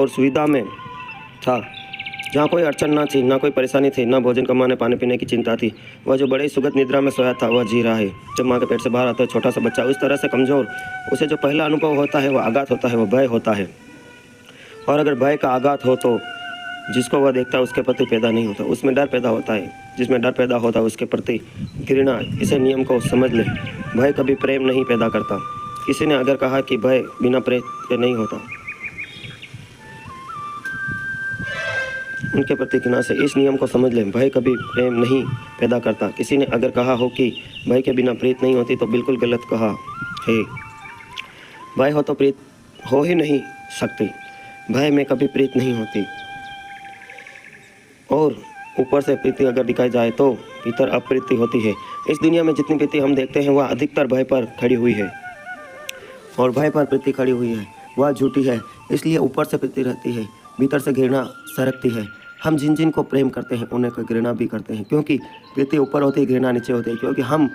और सुविधा में था, जहाँ कोई अड़चन ना थी, ना कोई परेशानी थी, ना भोजन कमाने पानी पीने की चिंता थी। वह जो बड़े सुगत निद्रा में सोया था वह जी रहा है। जब माँ के पेट से बाहर आता है छोटा सा बच्चा उस तरह से कमज़ोर, उसे जो पहला अनुभव होता है वह आघात होता है, वह भय होता है। और अगर भय का आघात हो तो जिसको वह देखता है उसके प्रति पैदा नहीं होता, उसमें डर पैदा होता है। जिसमें डर पैदा होता है उसके प्रति घृणा। इसे नियम को समझ ले, भय कभी प्रेम नहीं पैदा करता। किसी ने अगर कहा कि भय बिना प्रेम के नहीं होता, उनके प्रति घृणा से इस नियम को समझ लें, भय कभी प्रेम नहीं पैदा करता। किसी ने अगर कहा हो कि भय के बिना प्रीत नहीं होती तो बिल्कुल गलत कहा है। भय हो तो प्रीत हो ही नहीं सकती। भय में कभी प्रीत नहीं होती। और ऊपर से प्रीति अगर दिखाई जाए तो भीतर अप्रीति होती है। इस दुनिया में जितनी प्रीति हम देखते हैं वह अधिकतर भय पर खड़ी हुई है, और भय पर प्रीति खड़ी हुई है वह झूठी है। इसलिए ऊपर से प्रीति रहती है, भीतर से घृणा सरकती है। हम जिन जिन को प्रेम करते हैं उन्हें घृणा भी करते हैं, क्योंकि प्रीति ऊपर होती है, घृणा नीचे होती है, क्योंकि हम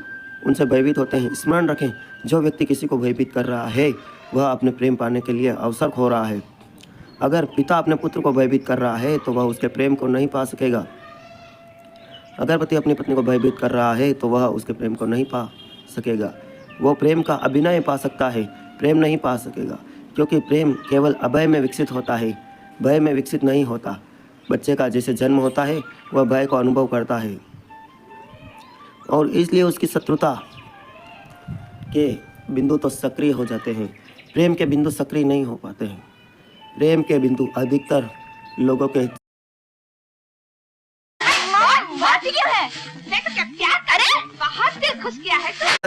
उनसे भयभीत होते हैं। स्मरण रखें, जो व्यक्ति किसी को भयभीत कर रहा है वह अपने प्रेम पाने के लिए अवसर खो रहा है। अगर पिता अपने पुत्र को भयभीत कर रहा है तो वह उसके प्रेम को नहीं पा सकेगा। अगर पति अपनी पत्नी को भयभीत कर रहा है तो वह उसके प्रेम को नहीं पा सकेगा। वो प्रेम का अभिनय पा सकता है, प्रेम नहीं पा सकेगा, क्योंकि प्रेम केवल अभय में विकसित होता है, भय में विकसित नहीं होता। बच्चे का जैसे जन्म होता है वह भय को अनुभव करता है, और इसलिए उसकी शत्रुता के बिंदु तो सक्रिय हो जाते हैं, प्रेम के बिंदु सक्रिय नहीं हो पाते हैं। प्रेम के बिंदु अधिकतर लोगों के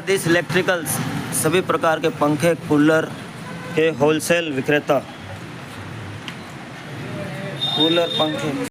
दिस इलेक्ट्रिकल्स सभी प्रकार के पंखे कूलर के होलसेल विक्रेता, कूलर पंखे